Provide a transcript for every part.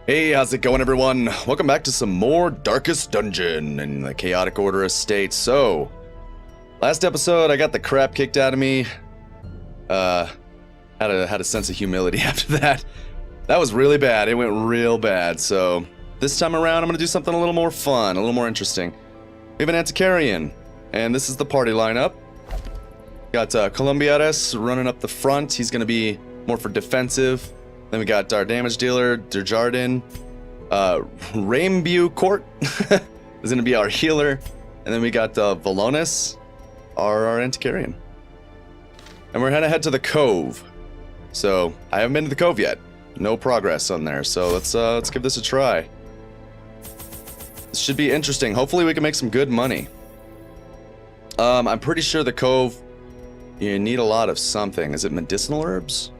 Hey, how's it going, everyone? Welcome back to some more Darkest Dungeon in the Chaotic Order estate. So, last episode I got the crap kicked out of me. Had a sense of humility after that. That was really bad. It went real bad. So, this time around I'm gonna do something a little more fun, a little more interesting. We have an Antiquarian, and this is the party lineup. Got Columbiares running up the front. He's gonna be more for defensive. Then we got our damage dealer, Desjardins. Rainbow Court is going to be our healer. And then we got Valonis, our Antiquarian. And we're going to head to the Cove. So, I haven't been to the Cove yet. No progress on there. So, let's give this a try. This should be interesting. Hopefully we can make some good money. I'm pretty sure the Cove, you need a lot of something. Is it medicinal herbs?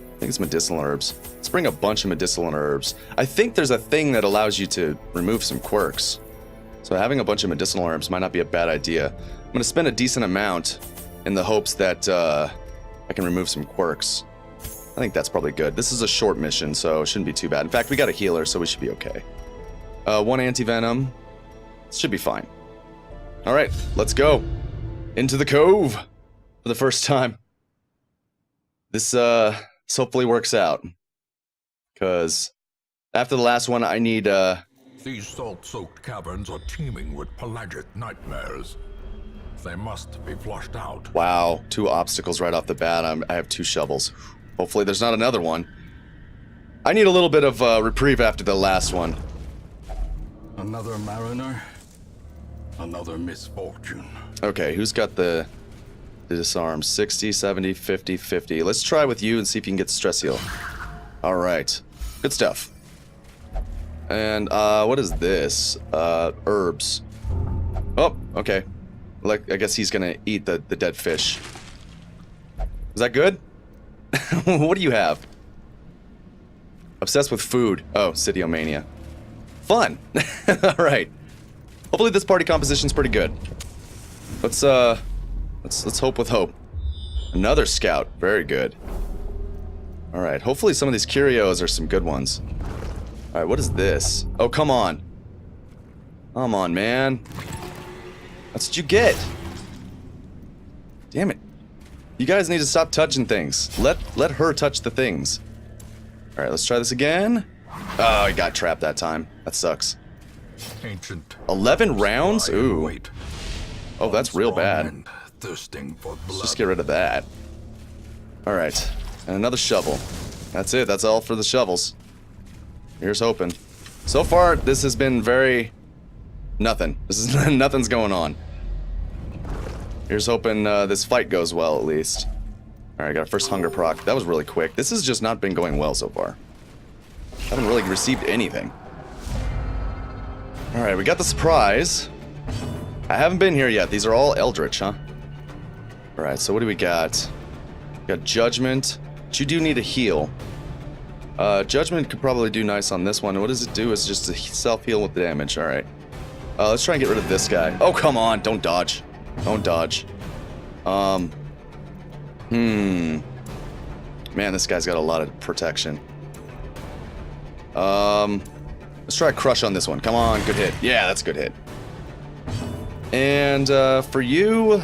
I think it's medicinal herbs. Let's bring a bunch of medicinal herbs. I think there's a thing that allows you to remove some quirks. So having a bunch of medicinal herbs might not be a bad idea. I'm going to spend a decent amount in the hopes that I can remove some quirks. I think that's probably good. This is a short mission, so it shouldn't be too bad. In fact, we got a healer, so we should be okay. One anti-venom. Should be fine. Alright, let's go. Into the Cove for the first time. This hopefully works out, because after the last one, I need, These salt-soaked caverns are teeming with pelagic nightmares. They must be flushed out. Wow, 2 obstacles right off the bat. I have 2 shovels. Hopefully there's not another one. I need a little bit of reprieve after the last one. Another mariner, another misfortune. Okay, who's got the disarm? 60, 70, 50, 50. Let's try with you and see if you can get the stress heal. Alright. Good stuff. And, what is this? Herbs. Oh, okay. Like, I guess he's gonna eat the dead fish. Is that good? What do you have? Obsessed with food. Oh, Cityomania. Fun! Alright. Hopefully this party composition's pretty good. Let's hope with hope. Another scout. Very good. Alright, hopefully some of these curios are some good ones. Alright, what is this? Oh, come on. Come on, man. That's what you get. Damn it. You guys need to stop touching things. Let her touch the things. Alright, let's try this again. Oh, I got trapped that time. That sucks. Ancient. 11 rounds? Ooh. Wait. Oh, that's real bad. Thirsting for blood. Let's just get rid of that. Alright. And another shovel. That's it. That's all for the shovels. Here's hoping. So far, this has been very... nothing. This is nothing's going on. Here's hoping this fight goes well, at least. Alright, got our first hunger proc. That was really quick. This has just not been going well so far. Haven't really received anything. Alright, we got the surprise. I haven't been here yet. These are all Eldritch, huh? Alright, so what do we got? We got Judgment. But you do need a heal. Judgment could probably do nice on this one. What does it do? It's just a self-heal with the damage. Alright. Let's try and get rid of this guy. Oh, come on. Don't dodge. Don't dodge. Man, this guy's got a lot of protection. Let's try a crush on this one. Come on, good hit. Yeah, that's a good hit. And, for you,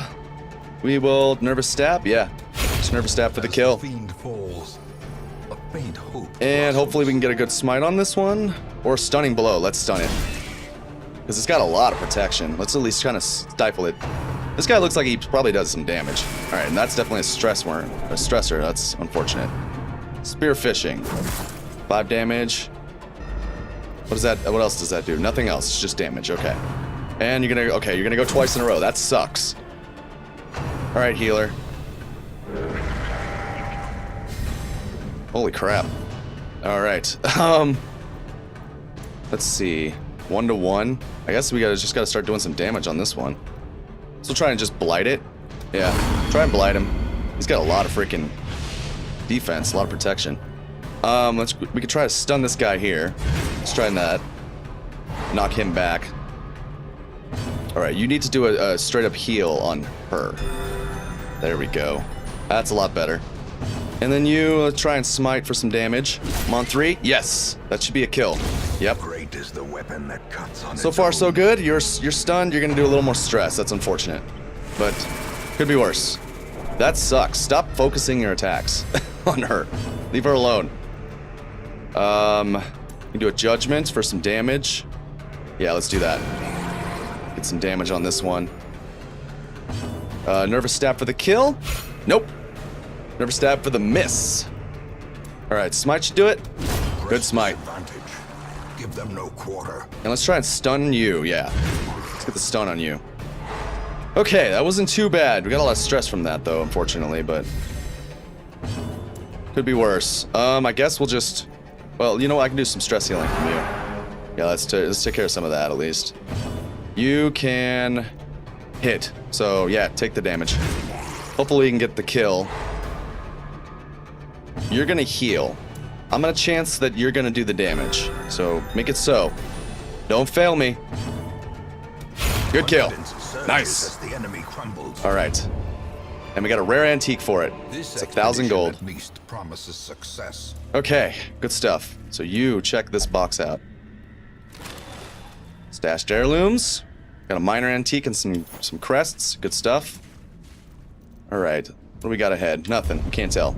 we will Nervous Stab. Yeah, just Nervous Stab for the kill. And hopefully we can get a good smite on this one. Or Stunning Blow. Let's stun it. Because it's got a lot of protection. Let's at least kind of stifle it. This guy looks like he probably does some damage. Alright, and that's definitely a stressor. That's unfortunate. Spear Fishing. 5 damage. What is that? What else does that do? Nothing else. It's just damage. Okay. And you're gonna go twice in a row. That sucks. Alright, healer. Holy crap. Alright. Let's see. 1-to-1. I guess we just gotta start doing some damage on this one. So we'll try and just blight it. Yeah. Try and blight him. He's got a lot of freaking defense, a lot of protection. We could try to stun this guy here. Let's try that. Knock him back. Alright, you need to do a straight up heal on her. There we go. That's a lot better. And then you try and smite for some damage. I'm on 3. Yes, that should be a kill. Yep. Great is the weapon that cuts on So its far, own. so good. You're stunned. You're gonna do a little more stress. That's unfortunate, but could be worse. That sucks. Stop focusing your attacks on her. Leave her alone. You can do a judgment for some damage. Yeah, let's do that. Get some damage on this one. Nervous stab for the kill. Nope. Nervous stab for the miss. All right, smite should do it. Good smite. Advantage. Give them no quarter. And let's try and stun you. Yeah, let's get the stun on you. Okay, that wasn't too bad. We got a lot of stress from that, though, unfortunately, but could be worse. I guess we'll just. Well, you know what? I can do some stress healing from you. Yeah, let's take care of some of that at least. You can hit. So yeah, take the damage. Hopefully, you can get the kill. You're gonna heal. I'm gonna chance that you're gonna do the damage. So make it so. Don't fail me. Good kill. Nice. As the enemy crumbles. All right. And we got a rare antique for it. This It's 1,000 gold. At least promises success. Okay, good stuff. So you check this box out. Stashed heirlooms. Got a minor antique and some crests. Good stuff. All right. What do we got ahead? Nothing. We can't tell.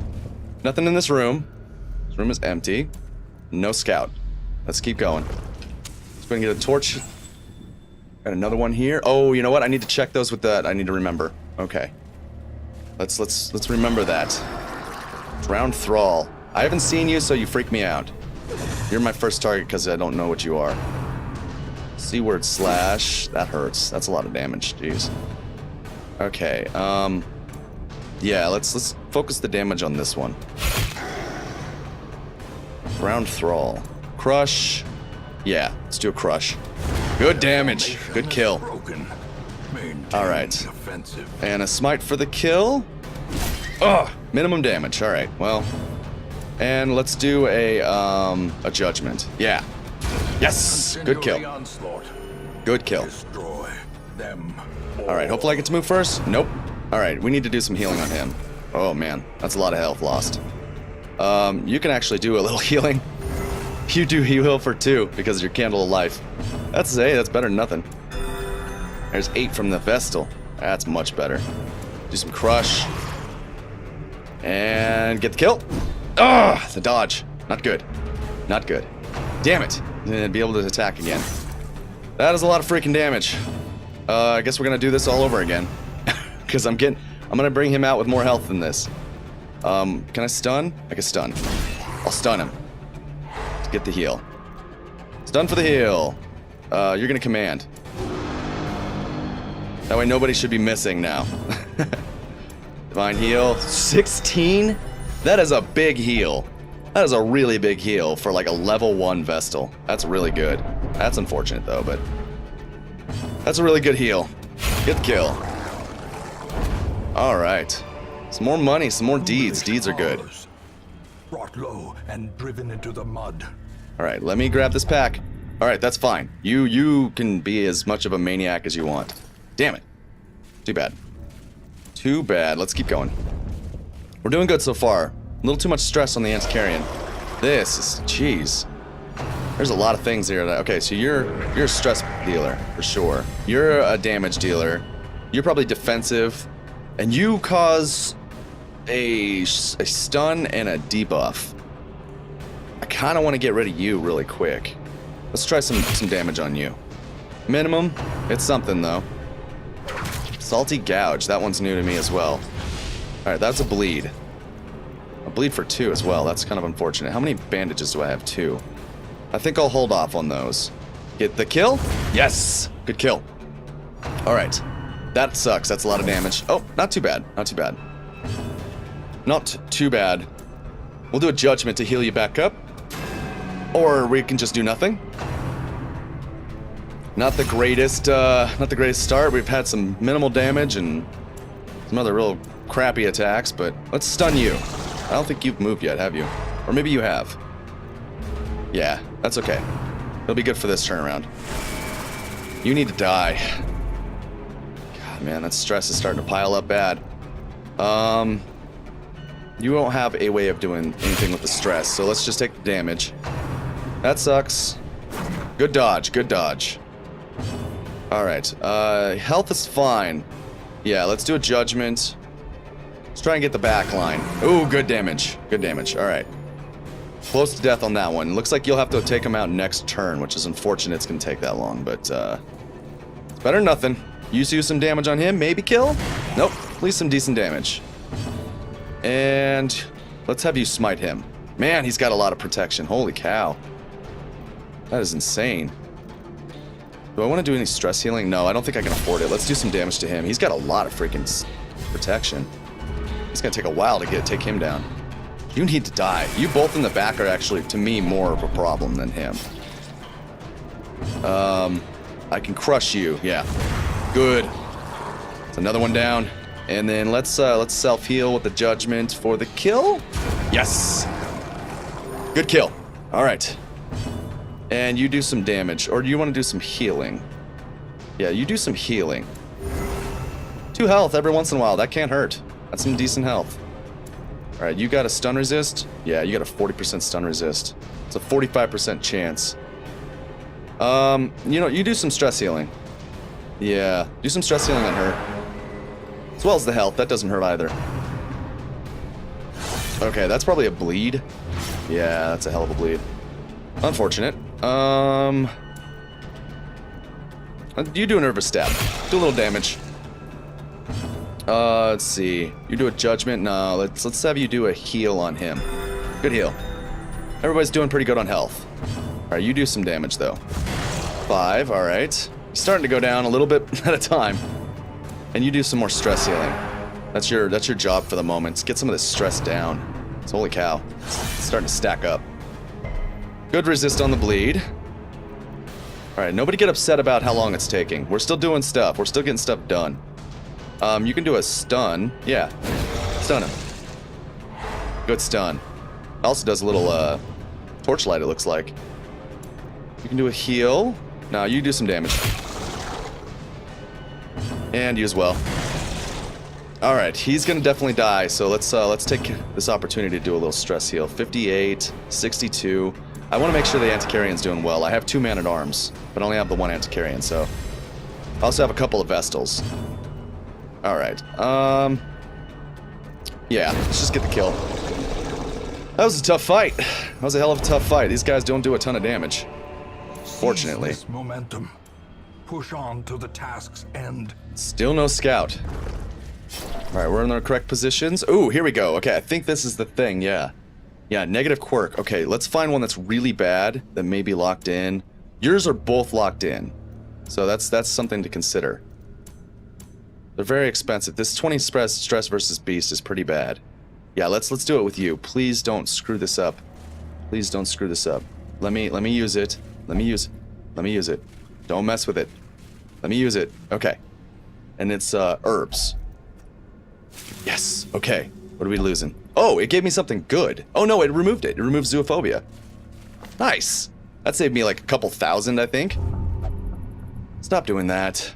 Nothing in this room. This room is empty. No scout. Let's keep going. Let's go and get a torch. Got another one here. Oh, you know what? I need to check those with that. I need to remember. Okay. Let's remember that. Drowned Thrall. I haven't seen you, so you freak me out. You're my first target because I don't know what you are. Seaward slash. That hurts. That's a lot of damage. Jeez. Okay. Yeah. Let's focus the damage on this one. Drowned Thrall. Crush. Yeah. Let's do a crush. Good damage. Good kill. All right. And a smite for the kill. Ugh. Minimum damage. All right. Well. And let's do a judgment. Yeah. Yes. Good kill. Good kill. All right. Hopefully I get to move first. Nope. All right. We need to do some healing on him. Oh man, that's a lot of health lost. You can actually do a little healing. You do heal for 2 because of your candle of life. That's better than nothing. There's 8 from the Vestal. That's much better. Do some crush. And get the kill. Ugh, the dodge. Not good. Not good. Damn it. And be able to attack again. That is a lot of freaking damage. I guess we're gonna do this all over again. Because I'm gonna bring him out with more health than this. Can I stun? I can stun. I'll stun him. To get the heal. Stun for the heal. You're gonna command. That way nobody should be missing now. Divine heal. 16? That is a big heal. That is a really big heal for like a level 1 Vestal. That's really good. That's unfortunate though, but that's a really good heal. Get the kill. All right. Some more money, some more deeds. Deeds are good. Brought low and driven into the mud. All right, let me grab this pack. All right, that's fine. You can be as much of a maniac as you want. Damn it. Too bad. Too bad. Let's keep going. We're doing good so far. A little too much stress on the Antiquarian. This is, jeez. There's a lot of things here. Okay, so you're a stress dealer for sure. You're a damage dealer. You're probably defensive, and you cause a stun and a debuff. I kind of want to get rid of you really quick. Let's try some damage on you. Minimum. It's something though. Salty Gouge. That one's new to me as well. All right, that's a bleed. A bleed for 2 as well. That's kind of unfortunate. How many bandages do I have? 2. I think I'll hold off on those. Get the kill? Yes! Good kill. All right. That sucks. That's a lot of damage. Oh, not too bad. Not too bad. Not too bad. We'll do a judgment to heal you back up. Or we can just do nothing. Not the greatest start. We've had some minimal damage and some other real crappy attacks, but let's stun you. I don't think you've moved yet, have you? Or maybe you have. Yeah, that's okay. It'll be good for this turnaround. You need to die. God, man, that stress is starting to pile up bad. You won't have a way of doing anything with the stress, so let's just take the damage. That sucks. Good dodge, good dodge. Alright, health is fine. Yeah, let's do a judgment. Let's try and get the back line. Ooh, good damage. Good damage, alright. Close to death on that one. Looks like you'll have to take him out next turn, which is unfortunate it's gonna take that long, but, it's better than nothing. Use some damage on him, maybe kill? Nope, at least some decent damage. And let's have you smite him. Man, he's got a lot of protection. Holy cow. That is insane. Do I want to do any stress healing? No, I don't think I can afford it. Let's do some damage to him. He's got a lot of freaking protection. It's gonna take a while to take him down. You need to die. You both in the back are actually, to me, more of a problem than him. I can crush you. Yeah. Good. It's another one down. And then let's self-heal with the judgment for the kill. Yes. Good kill. All right. And you do some damage, or do you want to do some healing? Yeah, you do some healing. 2 health every once in a while. That can't hurt. That's some decent health. All right, you got a stun resist? Yeah, you got a 40% stun resist. It's a 45% chance. You know, you do some stress healing. Yeah, do some stress healing on her. As well as the health. That doesn't hurt either. Okay, that's probably a bleed. Yeah, that's a hell of a bleed. Unfortunate. You do a nervous stab. Do a little damage. Let's see. You do a judgment? No, let's have you do a heal on him. Good heal. Everybody's doing pretty good on health. Alright, you do some damage though. 5, alright. He's starting to go down a little bit at a time. And you do some more stress healing. That's your job for the moment. Get some of this stress down. Holy cow. It's starting to stack up. Good resist on the bleed. Alright, nobody get upset about how long it's taking. We're still doing stuff. We're still getting stuff done. You can do a stun. Yeah. Stun him. Good stun. Also does a little, torchlight, it looks like. You can do a heal. No, you do some damage. And you as well. Alright, he's gonna definitely die, so let's take this opportunity to do a little stress heal. 58, 62. I want to make sure the Antiquarian's doing well. I have 2 man-at-arms, but I only have the 1 Antiquarian, so... I also have a couple of Vestals. Alright, yeah, let's just get the kill. That was a tough fight. That was a hell of a tough fight. These guys don't do a ton of damage. Fortunately. Seize this momentum. Push on to the task's end. Still no scout. Alright, we're in our correct positions. Ooh, here we go. Okay, I think this is the thing, yeah. Yeah, negative quirk. Okay, let's find one that's really bad, that may be locked in. Yours are both locked in. So that's something to consider. They're very expensive. This 20 stress versus beast is pretty bad. Yeah, let's do it with you. Please don't screw this up. Please don't screw this up. Let me use it. Let me use it. Don't mess with it. Let me use it. Okay. And it's herbs. Yes. Okay. What are we losing? Oh, it gave me something good. Oh no, it removed it. It removed zoophobia. Nice. That saved me like a couple thousand, I think. Stop doing that.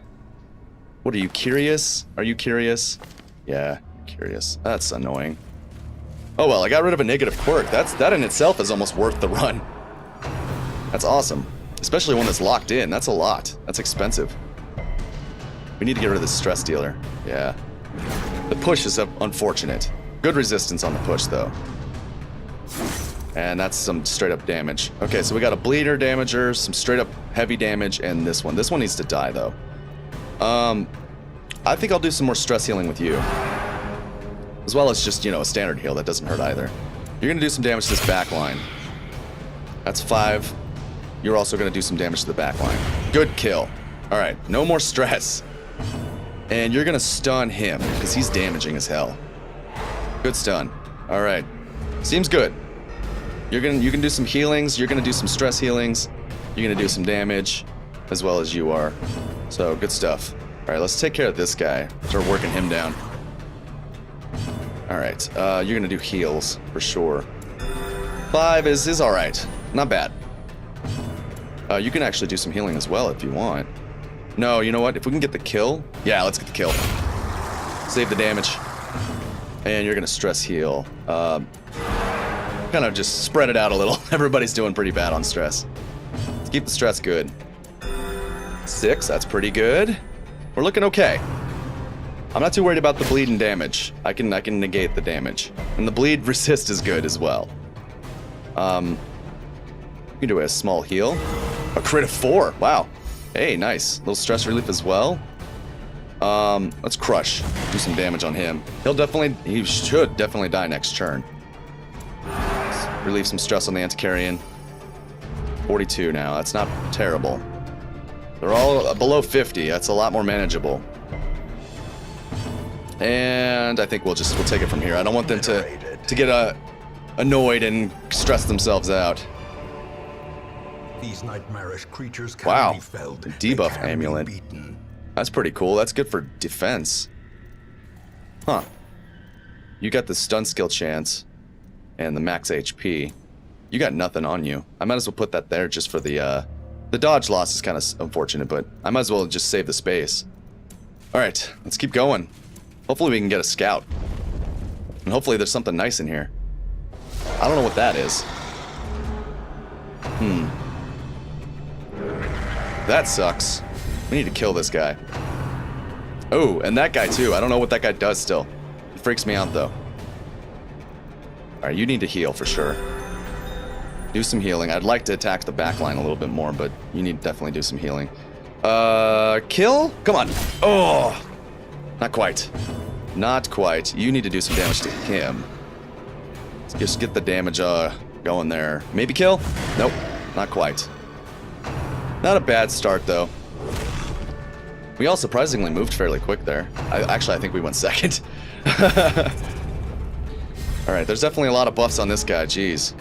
What are you, curious? Are you curious? Yeah, curious. That's annoying. Oh well, I got rid of a negative quirk. That in itself is almost worth the run. That's awesome. Especially one that's locked in. That's a lot. That's expensive. We need to get rid of this stress dealer. Yeah. The push is unfortunate. Good resistance on the push, though. And that's some straight-up damage. Okay, so we got a bleeder damager, some straight-up heavy damage, and this one. This one needs to die, though. I think I'll do some more stress healing with you. As well as just, you know, a standard heal. That doesn't hurt either. You're gonna do some damage to this back line. That's 5. You're also gonna do some damage to the back line. Good kill. Alright, no more stress. And you're gonna stun him, because he's damaging as hell. Good stun. Alright. Seems good. You can do some healings, you're gonna do some stress healings, you're gonna do some damage, as well as you are. So, good stuff. Alright, let's take care of this guy. Start working him down. Alright, you're gonna do heals, for sure. 5 is alright. Not bad. You can actually do some healing as well if you want. No, you know what? If we can get the kill... Yeah, let's get the kill. Save the damage. And you're gonna stress heal. Kind of just spread it out a little. Everybody's doing pretty bad on stress. Let's keep the stress good. 6, that's pretty good. We're looking okay. I'm not too worried about the bleed and damage. I can negate the damage. And the bleed resist is good as well. You can do a small heal. A crit of 4, wow. Hey, nice. Little stress relief as well. Let's crush. Do some damage on him. He should definitely die next turn. Let's relieve some stress on the Antiquarian. 42 now, that's not terrible. They're all below 50, that's a lot more manageable. And I think we'll take it from here. I don't want them to get annoyed and stress themselves out. These nightmarish creatures can Wow, be felled. the debuff They can amulet. be beaten. That's pretty cool. That's good for defense. Huh. You got the stun skill chance and the max HP. You got nothing on you. I might as well put that there just for the dodge loss is kind of unfortunate, but I might as well just save the space. All right, let's keep going. Hopefully we can get a scout. And hopefully there's something nice in here. I don't know what that is. That sucks. We need to kill this guy. Oh, and that guy too. I don't know what that guy does still. It freaks me out though. Alright, you need to heal for sure. Do some healing. I'd like to attack the backline a little bit more, but you need to definitely do some healing. Kill? Come on. Oh! Not quite. Not quite. You need to do some damage to him. Let's just get the damage going there. Maybe kill? Nope. Not quite. Not a bad start though. We all surprisingly moved fairly quick there. I think we went second. Alright, there's definitely a lot of buffs on this guy, jeez.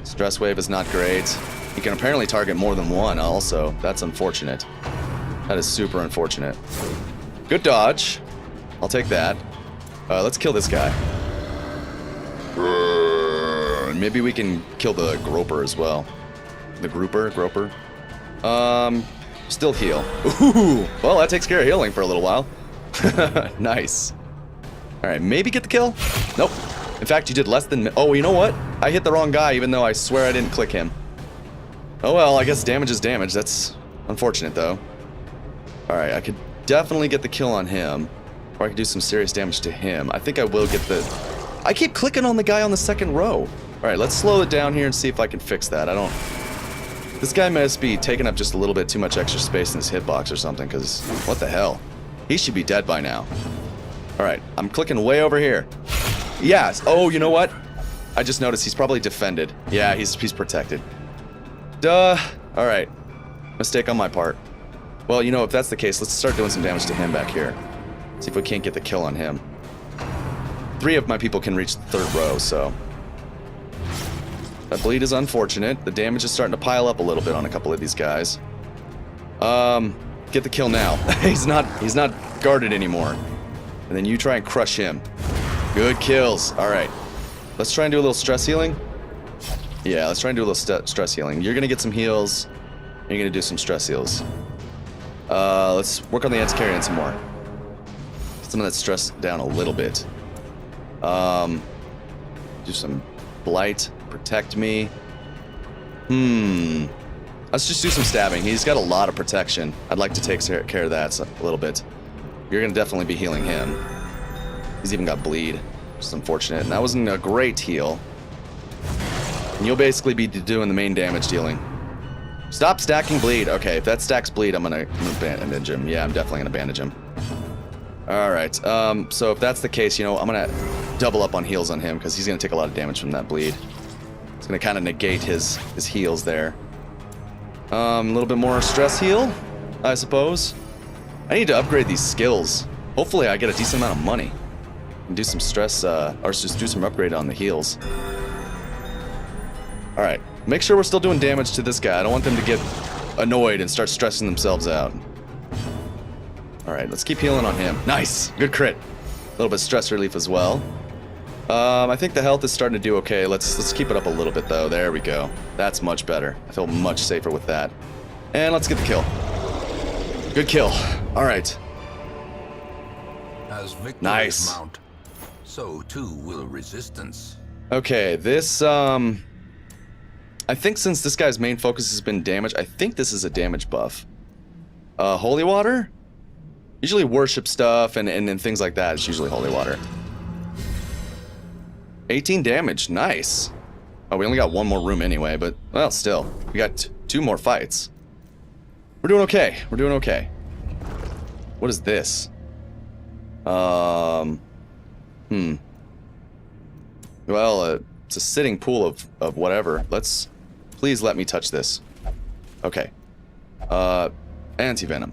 Stress wave is not great. He can apparently target more than one also. That's unfortunate. That is super unfortunate. Good dodge. I'll take that. Let's kill this guy. Maybe we can kill the groper as well. The groper? Still heal. Ooh, well, that takes care of healing for a little while. Nice. Alright, maybe get the kill? Nope. In fact, you did less than... Oh, you know what? I hit the wrong guy, even though I swear I didn't click him. Oh well, I guess damage is damage. That's unfortunate, though. Alright, I could definitely get the kill on him. Or I could do some serious damage to him. I think I will get the... I keep clicking on the guy on the second row. Alright, let's slow it down here and see if I can fix that. I don't... This guy must be taking up just a little bit too much extra space in his hitbox or something, because what the hell? He should be dead by now. Alright, I'm clicking way over here. Yes. Oh, you know what? I just noticed he's probably defended. Yeah, he's protected. Duh. Alright. Mistake on my part. Well, you know, if that's the case, let's start doing some damage to him back here. See if we can't get the kill on him. 3 of my people can reach the 3rd row, so... That bleed is unfortunate. The damage is starting to pile up a little bit on a couple of these guys. Get the kill now. He's not guarded anymore. And then you try and crush him. Good kills. Alright. Let's try and do a little stress healing. Yeah, let's try and do a little stress healing. You're gonna get some heals. And you're gonna do some stress heals. Let's work on the Antiquarian some more. Get some of that stress down a little bit. Do some blight. Protect me. Let's just do some stabbing. He's got a lot of protection. I'd like to take care of that a little bit. You're gonna definitely be healing him. He's even got bleed, which is unfortunate. And that wasn't a great heal. And you'll basically be doing the main damage dealing. Stop stacking bleed. Okay, if that stacks bleed, I'm gonna bandage him. Yeah, I'm definitely gonna bandage him. Alright, so if that's the case, you know, I'm gonna double up on heals on him, because he's gonna take a lot of damage from that bleed. It's gonna kind of negate his heals there. A little bit more stress heal, I suppose. I need to upgrade these skills. Hopefully I get a decent amount of money. And do some stress, or just do some upgrade on the heals. Alright, make sure we're still doing damage to this guy. I don't want them to get annoyed and start stressing themselves out. Alright, let's keep healing on him. Nice! Good crit. A little bit of stress relief as well. I think the health is starting to do okay. Let's keep it up a little bit though. There we go. That's much better. I feel much safer with that. And let's get the kill. Good kill. Alright. As victories Nice. mount, so too will resistance. Okay, this, I think since this guy's main focus has been damage, I think this is a damage buff. Holy water? Usually worship stuff and things like that is usually holy water. 18 damage, nice. Oh, we only got one more room anyway, but, well, still. We got 2 more fights. We're doing okay, we're doing okay. What is this? Well, it's a sitting pool of whatever. Please let me touch this. Okay. Anti-venom.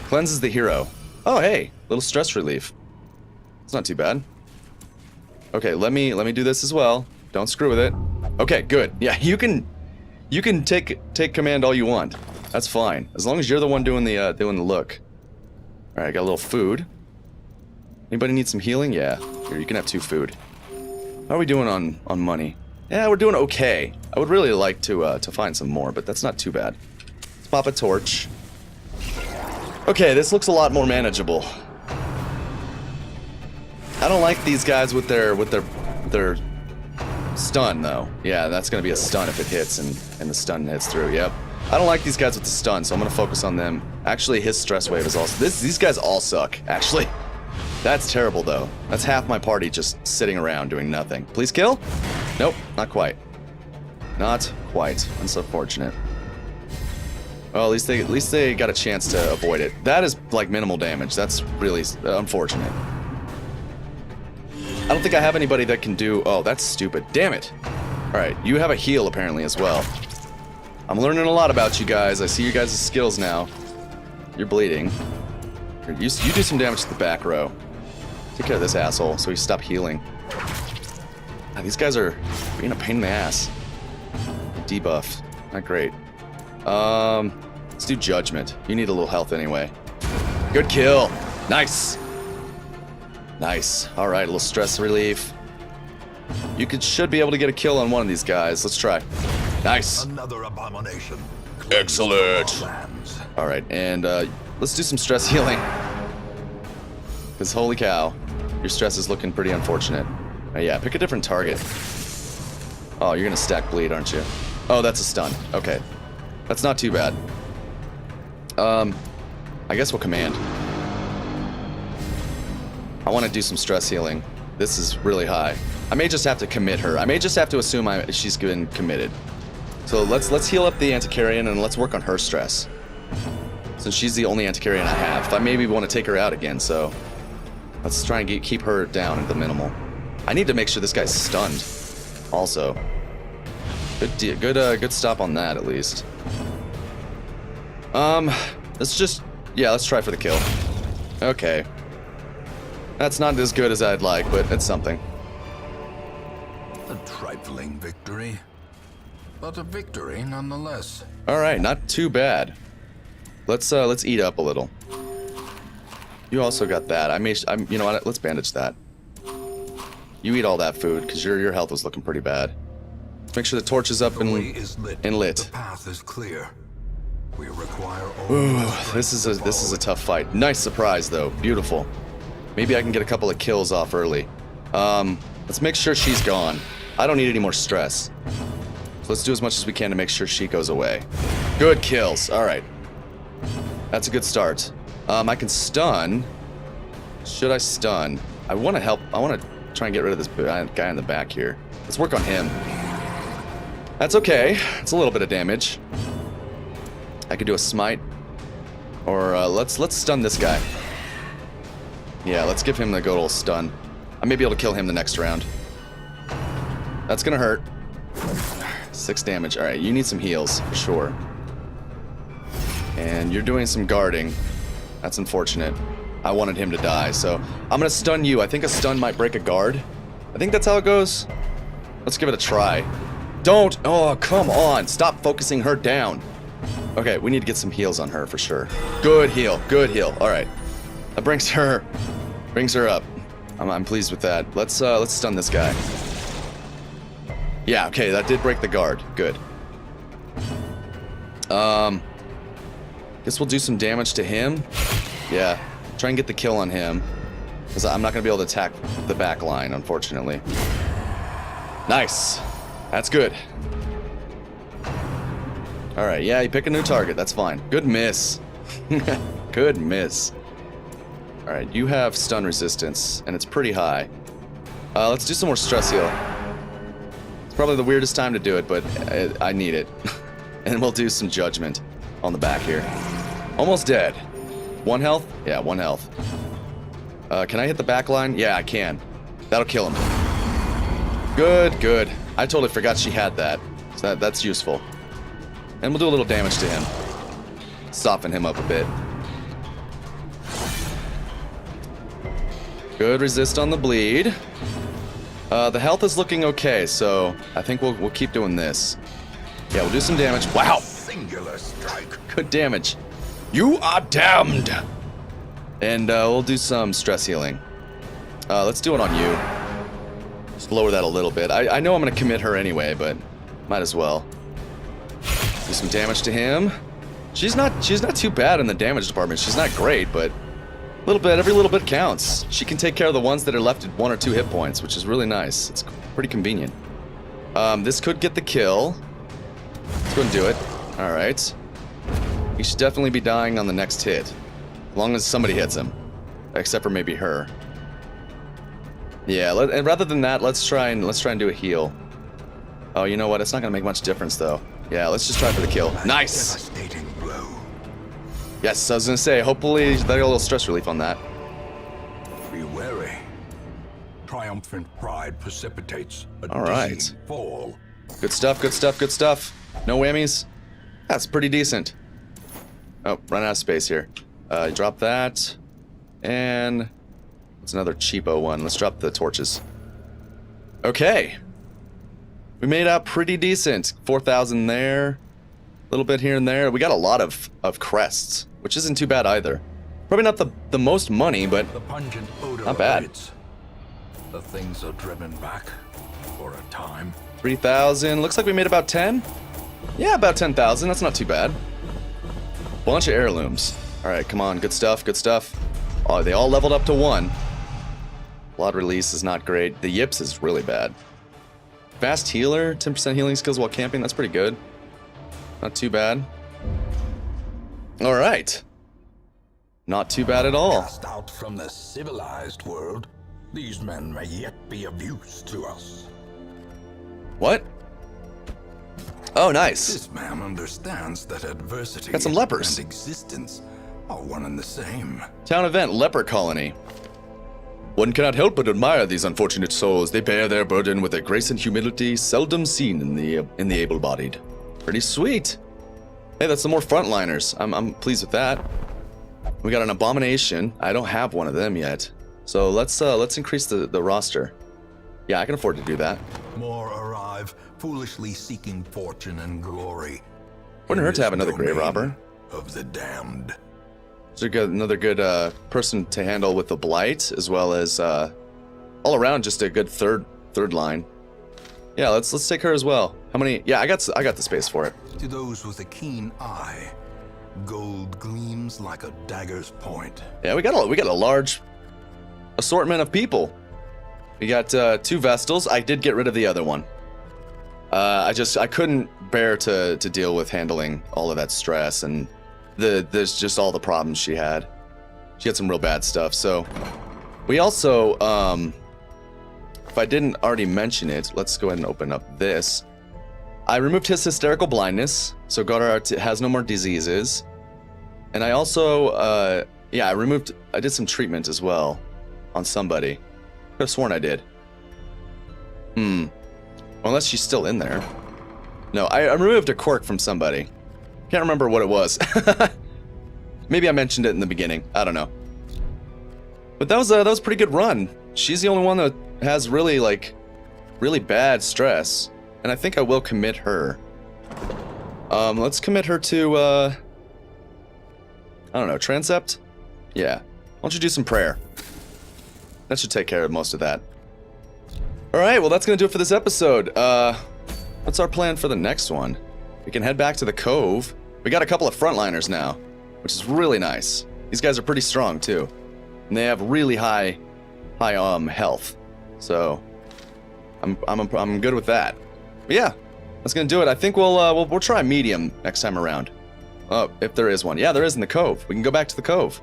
Cleanses the hero. Oh, hey, little stress relief. It's not too bad. Okay, let me do this as well. Don't screw with it. Okay, good. Yeah, you can take command all you want. That's fine. As long as you're the one doing the look. All right, I got a little food. Anybody need some healing? Yeah. Here, you can have 2 food. How are we doing on money? Yeah, we're doing okay. I would really like to find some more, but that's not too bad. Let's pop a torch. Okay, this looks a lot more manageable. I don't like these guys with their stun though. Yeah, that's gonna be a stun if it hits and the stun hits through. Yep. I don't like these guys with the stun, so I'm gonna focus on them. Actually, his stress wave is also these guys all suck. Actually, that's terrible though. That's half my party just sitting around doing nothing. Please kill? Nope, not quite. Not quite. That's unfortunate. Well, at least they got a chance to avoid it. That is like minimal damage. That's really unfortunate. I don't think I have anybody that can do... Oh, that's stupid. Damn it. Alright, you have a heal apparently as well. I'm learning a lot about you guys. I see you guys' skills now. You're bleeding. You do some damage to the back row. Take care of this asshole so he stop healing. God, these guys are being a pain in the ass. Debuff. Not great. Let's do judgment. You need a little health anyway. Good kill. Nice. Nice. All right, a little stress relief. You should be able to get a kill on one of these guys. Let's try. Nice. Another abomination. Excellent. All right, and let's do some stress healing. Because holy cow, your stress is looking pretty unfortunate. Yeah, pick a different target. Oh, you're gonna stack bleed, aren't you? Oh, that's a stun. Okay. That's not too bad. I guess we'll command. I want to do some stress healing. This is really high. I may just have to commit her. I may just have to assume she's been committed. So let's heal up the Antiquarian and let's work on her stress. Since she's the only Antiquarian I have. I maybe want to take her out again, so let's try and keep her down at the minimal. I need to make sure this guy's stunned. Also, good stop on that at least. Let's try for the kill. Okay. That's not as good as I'd like, but it's something. A trifling victory, but a victory nonetheless. All right, not too bad. Let's eat up a little. You also got that. You know what? Let's bandage that. You eat all that food because your health was looking pretty bad. Let's make sure the torch is up and lit. The path is clear. We require Ooh, this is a tough fight. Nice surprise though. Beautiful. Maybe I can get a couple of kills off early. Let's make sure she's gone. I don't need any more stress. So let's do as much as we can to make sure she goes away. Good kills. All right. That's a good start. I can stun. Should I stun? I want to help. I want to try and get rid of this guy in the back here. Let's work on him. That's okay. It's a little bit of damage. I could do a smite. Or let's stun this guy. Yeah, let's give him the good old stun. I may be able to kill him the next round. That's gonna hurt. 6 damage. Alright, you need some heals, for sure. And you're doing some guarding. That's unfortunate. I wanted him to die, so I'm gonna stun you. I think a stun might break a guard. I think that's how it goes. Let's give it a try. Don't! Oh, come on! Stop focusing her down. Okay, we need to get some heals on her, for sure. Good heal, good heal. Alright. That brings her up. I'm pleased with that. Let's stun this guy. Yeah, okay, that did break the guard. Good. Guess we'll do some damage to him. Yeah, try and get the kill on him. Because I'm not going to be able to attack the back line, unfortunately. Nice. That's good. Alright, yeah, you pick a new target. That's fine. Good miss. Good miss. Alright, you have stun resistance, and it's pretty high. Let's do some more stress heal. It's probably the weirdest time to do it, but I need it. And we'll do some judgment on the back here. Almost dead. 1 health? Yeah, 1 health. Can I hit the back line? Yeah, I can. That'll kill him. Good, good. I totally forgot she had that. So that's useful. And we'll do a little damage to him. Soften him up a bit. Good resist on the bleed. The health is looking okay, so I think we'll keep doing this. Yeah, we'll do some damage. Wow! Singular strike. Good damage. You are damned! And we'll do some stress healing. Let's do it on you. Just lower that a little bit. I know I'm going to commit her anyway, but might as well. Do some damage to him. She's not too bad in the damage department. She's not great, but a little bit, every little bit counts. She can take care of the ones that are left at 1 or 2 hit points, which is really nice. It's pretty convenient. This could get the kill. Let's go and do it. All right. He should definitely be dying on the next hit, as long as somebody hits him, except for maybe her. Yeah, and rather than that, let's try and do a heal. Oh, you know what? It's not gonna make much difference though. Yeah, let's just try for the kill. Nice. Devastating blow. Yes, I was gonna say. Hopefully, they got a little stress relief on that. Be wary. Triumphant pride precipitates a All right. dizzying fall. Good stuff. Good stuff. Good stuff. No whammies. That's pretty decent. Oh, run out of space here. Drop that, and it's another cheapo one. Let's drop the torches. Okay. We made out pretty decent. 4,000 there. A little bit here and there. We got a lot of crests, which isn't too bad either. Probably not the most money, but The pungent odor not bad. awaits. The things are driven back for a time. 3,000. Looks like we made about 10. Yeah, about 10,000. That's not too bad. Bunch of heirlooms. All right, come on. Good stuff. Good stuff. Oh, they all leveled up to 1. Blood release is not great. The yips is really bad. Fast healer, 10% healing skills while camping. That's pretty good. Not too bad. All right. Not too bad at all. Cast out from the civilized world, these men may yet be of use to us. What? Oh, nice. This man understands that adversity Got some lepers. and existence are one and the same. Town event, leper colony. One cannot help but admire these unfortunate souls. They bear their burden with a grace and humility seldom seen in the able-bodied. Pretty sweet. Hey, that's some more frontliners. I'm pleased with that. We got an abomination. I don't have one of them yet. So let's increase the roster. Yeah, I can afford to do that. More arrive, foolishly seeking fortune and glory. Wouldn't hurt to have in another this grave domain robber. of the damned. So another good person to handle with the blight, as well as all around just a good third line. Yeah, let's take her as well. How many? Yeah, I got the space for it. To those with a keen eye, gold gleams like a dagger's point. Yeah, we got a large assortment of people. We got 2 Vestals. I did get rid of the other one. I couldn't bear to deal with handling all of that stress, and there's just all the problems she had. She had some real bad stuff. So we also, if I didn't already mention it, let's go ahead and open up this. I removed his hysterical blindness, so Goddard has no more diseases. And I also, I did some treatment as well on somebody. Could have sworn I did. Well, unless she's still in there. No, I removed a quirk from somebody. Can't remember what it was. Maybe I mentioned it in the beginning. I don't know. But that was a pretty good run. She's the only one that has really bad stress, and I think I will commit her. Let's commit her to I don't know, transept? Yeah. Why don't you do some prayer? That should take care of most of that. Alright, well that's gonna do it for this episode. What's our plan for the next one? We can head back to the cove. We got a couple of frontliners now, which is really nice. These guys are pretty strong too. And they have really high high health. So I'm good with that. But yeah, that's gonna do it. I think we'll try medium next time around. Oh, if there is one. Yeah, there is in the cove. We can go back to the cove.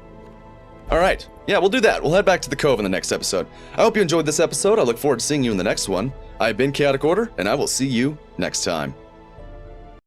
All right. Yeah, we'll do that. We'll head back to the cove in the next episode. I hope you enjoyed this episode. I look forward to seeing you in the next one. I've been Chaotic Order, and I will see you next time.